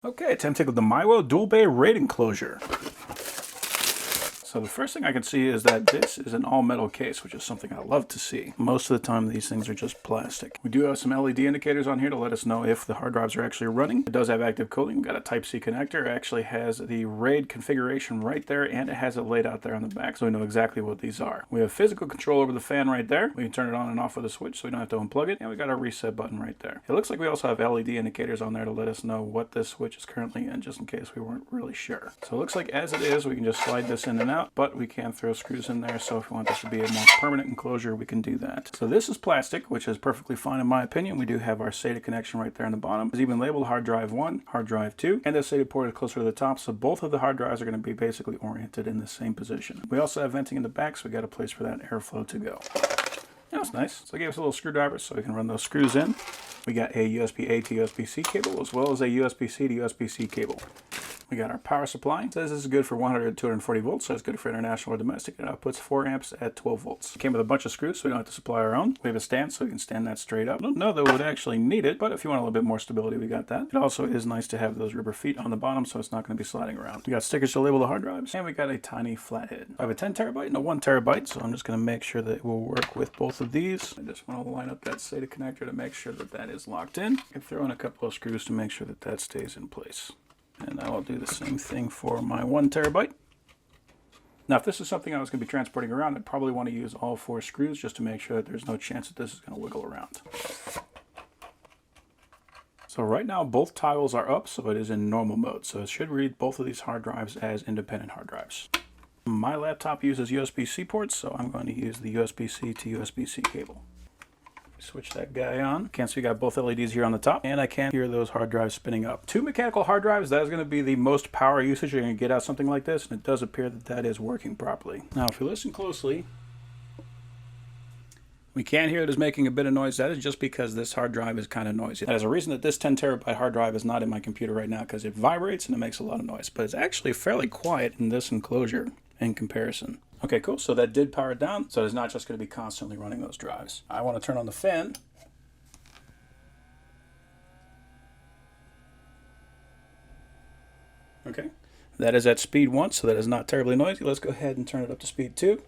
Okay, time to take the Maiwo dual bay RAID enclosure. So the first thing I can see is that this is an all-metal case, which is something I love to see. Most of the time, these things are just plastic. We do have some LED indicators on here to let us know if the hard drives are actually running. It does have active cooling. We've got a Type-C connector. It actually has the RAID configuration right there, and it has it laid out there on the back, so we know exactly what these are. We have physical control over the fan right there. We can turn it on and off with a switch, so we don't have to unplug it. And we got our reset button right there. It looks like we also have LED indicators on there to let us know what this switch is currently in, just in case we weren't really sure. So it looks like as it is, we can just slide this in and out, but we can throw screws in there, so if we want this to be a more permanent enclosure, we can do that. So this is plastic, which is perfectly fine in my opinion. We do have our SATA connection right there on the bottom. It's even labeled hard drive 1, hard drive 2, and the SATA port is closer to the top, so both of the hard drives are going to be basically oriented in the same position. We also have venting in the back, so we got a place for that airflow to go. That's nice. So they gave us a little screwdriver so we can run those screws in. We got a USB-A to USB-C cable, as well as a USB-C to USB-C cable. We got our power supply. It says this is good for 100 to 240 volts, so it's good for international or domestic. It outputs 4 amps at 12 volts. It came with a bunch of screws, so we don't have to supply our own. We have a stand, so we can stand that straight up. I don't know that we would actually need it, but if you want a little bit more stability, we got that. It also is nice to have those rubber feet on the bottom, so it's not going to be sliding around. We got stickers to label the hard drives, and we got a tiny flathead. I have a 10 terabyte and a 1 terabyte, so I'm just going to make sure that it will work with both of these. I just want to line up that SATA connector to make sure that that is locked in. I can throw in a couple of screws to make sure that that stays in place. And I will do the same thing for my 1 terabyte. Now, if this is something I was going to be transporting around, I'd probably want to use all 4 screws just to make sure that there's no chance that this is going to wiggle around. So right now, both toggles are up, so it is in normal mode. So it should read both of these hard drives as independent hard drives. My laptop uses USB-C ports, so I'm going to use the USB-C to USB-C cable. Switch that guy on. Can't see we got both LEDs here on the top, and I can hear those hard drives spinning up. 2 mechanical hard drives, that is going to be the most power usage you're going to get out something like this, and it does appear that that is working properly. Now, if you listen closely, we can hear it is making a bit of noise. That is just because this hard drive is kind of noisy. That is a reason that this 10 terabyte hard drive is not in my computer right now, because it vibrates and it makes a lot of noise, but it's actually fairly quiet in this enclosure in comparison. Okay, cool. So that did power it down. So it's not just going to be constantly running those drives. I want to turn on the fan. Okay. That is at speed 1, so that is not terribly noisy. Let's go ahead and turn it up to speed 2.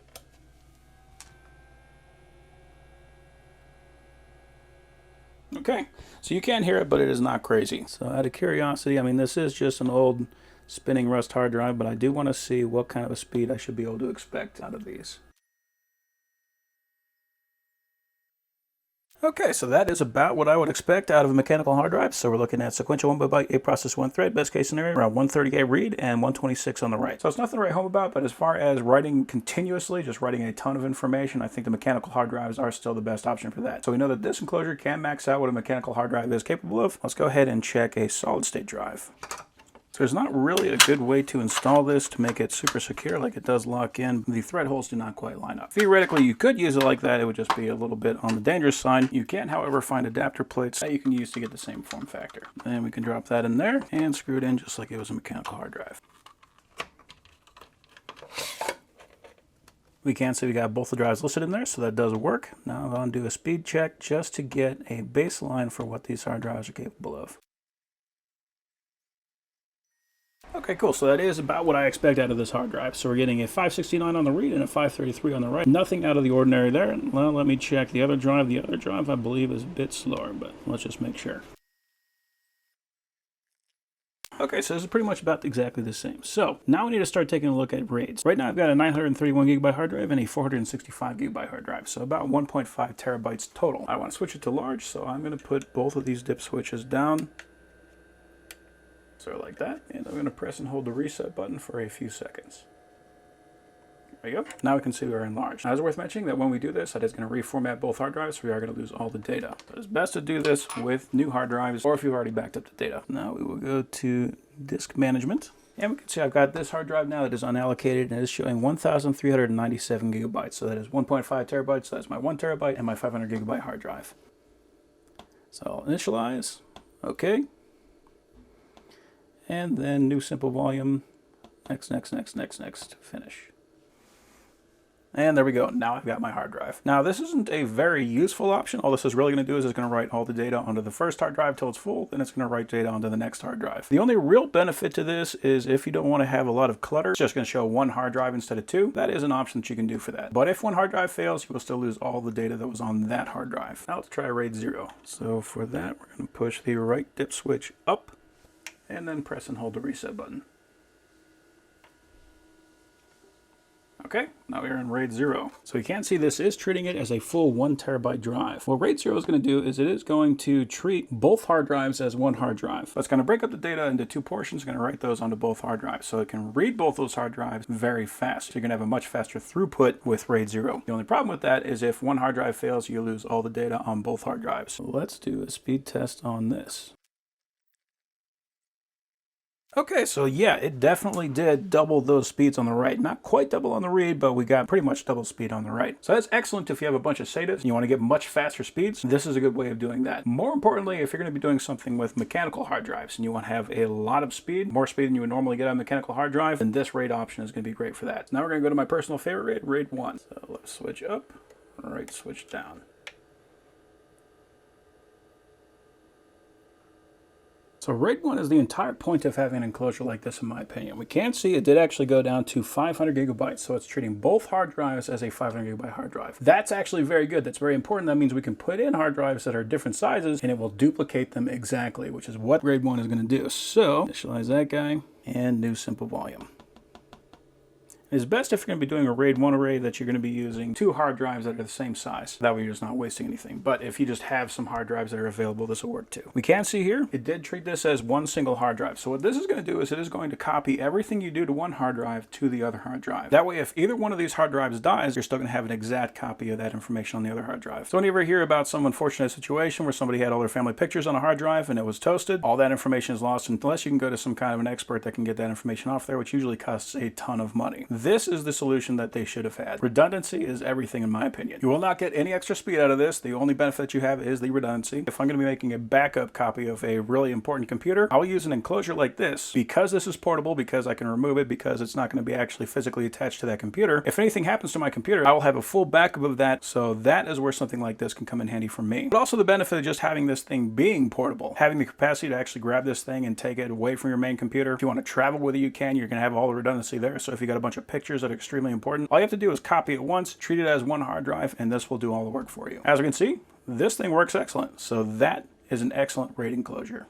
Okay. So you can hear it, but it is not crazy. So out of curiosity, I mean, this is just an old spinning rust hard drive, but I do want to see what kind of a speed I should be able to expect out of these. Okay, so that is about what I would expect out of a mechanical hard drive. So we're looking at sequential 1 byte, 8 process, 1 thread, best case scenario, around 138 read and 126 on the write. So it's nothing to write home about, but as far as writing continuously, just writing a ton of information, I think the mechanical hard drives are still the best option for that. So we know that this enclosure can max out what a mechanical hard drive is capable of. Let's go ahead and check a solid state drive. So there's not really a good way to install this to make it super secure, like it does lock in. The thread holes do not quite line up. Theoretically, you could use it like that. It would just be a little bit on the dangerous side. You can, however, find adapter plates that you can use to get the same form factor. And we can drop that in there and screw it in just like it was a mechanical hard drive. We can see we got both the drives listed in there, so that does work. Now I'm going to do a speed check just to get a baseline for what these hard drives are capable of. Okay, cool. So that is about what I expect out of this hard drive. So we're getting a 569 on the read and a 533 on the write. Nothing out of the ordinary there. Well, let me check the other drive. The other drive, I believe, is a bit slower, but let's just make sure. Okay, so this is pretty much about exactly the same. So now we need to start taking a look at RAIDs. Right now I've got a 931 gigabyte hard drive and a 465 gigabyte hard drive, so about 1.5 terabytes total. I want to switch it to large, so I'm going to put both of these dip switches down. So like that, and I'm going to press and hold the reset button for a few seconds. There we go. Now we can see we are enlarged. Now it's worth mentioning that when we do this, that is going to reformat both hard drives, so we are going to lose all the data. So it's best to do this with new hard drives, or if you've already backed up the data. Now we will go to disk management, and we can see I've got this hard drive now that is unallocated, and it is showing 1,397 gigabytes. So that is 1.5 terabytes, so that's my 1 terabyte and my 500 gigabyte hard drive. So I'll initialize, okay. And then new simple volume, next, finish. And there we go. Now I've got my hard drive. Now this isn't a very useful option. All this is really going to do is it's going to write all the data onto the first hard drive till it's full, then it's going to write data onto the next hard drive. The only real benefit to this is if you don't want to have a lot of clutter, it's just going to show one hard drive instead of two. That is an option that you can do for that. But if one hard drive fails, you will still lose all the data that was on that hard drive. Now let's try RAID 0. So for that, we're going to push the right dip switch up and then press and hold the reset button. Okay, now we're in RAID 0. So you can see this is treating it as a full 1 terabyte drive. What RAID 0 is going to do is it is going to treat both hard drives as one hard drive. But it's going to break up the data into two portions, going to write those onto both hard drives. So it can read both those hard drives very fast. So you're going to have a much faster throughput with RAID 0. The only problem with that is if one hard drive fails, you lose all the data on both hard drives. So let's do a speed test on this. Okay, so yeah, it definitely did double those speeds on the write. Not quite double on the read, but we got pretty much double speed on the write. So that's excellent if you have a bunch of SATAs and you want to get much faster speeds. This is a good way of doing that. More importantly, if you're going to be doing something with mechanical hard drives and you want to have a lot of speed, more speed than you would normally get on a mechanical hard drive, then this RAID option is going to be great for that. So now we're going to go to my personal favorite RAID, RAID 1. So left switch up, right switch down. So RAID 1 is the entire point of having an enclosure like this, in my opinion. We can see it did actually go down to 500 gigabytes, so it's treating both hard drives as a 500 gigabyte hard drive. That's actually very good. That's very important. That means we can put in hard drives that are different sizes, and it will duplicate them exactly, which is what RAID 1 is going to do. So initialize that guy, and new simple volume. It's best if you're going to be doing a RAID 1 array that you're going to be using two hard drives that are the same size. That way you're just not wasting anything. But if you just have some hard drives that are available, this will work too. We can see here, it did treat this as one single hard drive. So what this is going to do is it is going to copy everything you do to one hard drive to the other hard drive. That way, if either one of these hard drives dies, you're still going to have an exact copy of that information on the other hard drive. So when you ever hear about some unfortunate situation where somebody had all their family pictures on a hard drive and it was toasted, all that information is lost unless you can go to some kind of an expert that can get that information off there, which usually costs a ton of money. This is the solution that they should have had. Redundancy is everything, in my opinion. You will not get any extra speed out of this. The only benefit you have is the redundancy. If I'm going to be making a backup copy of a really important computer, I'll use an enclosure like this because this is portable, because I can remove it, because it's not going to be actually physically attached to that computer. If anything happens to my computer, I will have a full backup of that. So that is where something like this can come in handy for me. But also the benefit of just having this thing being portable, having the capacity to actually grab this thing and take it away from your main computer. If you want to travel with it, you can. You're going to have all the redundancy there. So if you got a bunch of pictures that are extremely important, all you have to do is copy it once, treat it as one hard drive, and this will do all the work for you. As you can see, this thing works excellent. So that is an excellent RAID enclosure.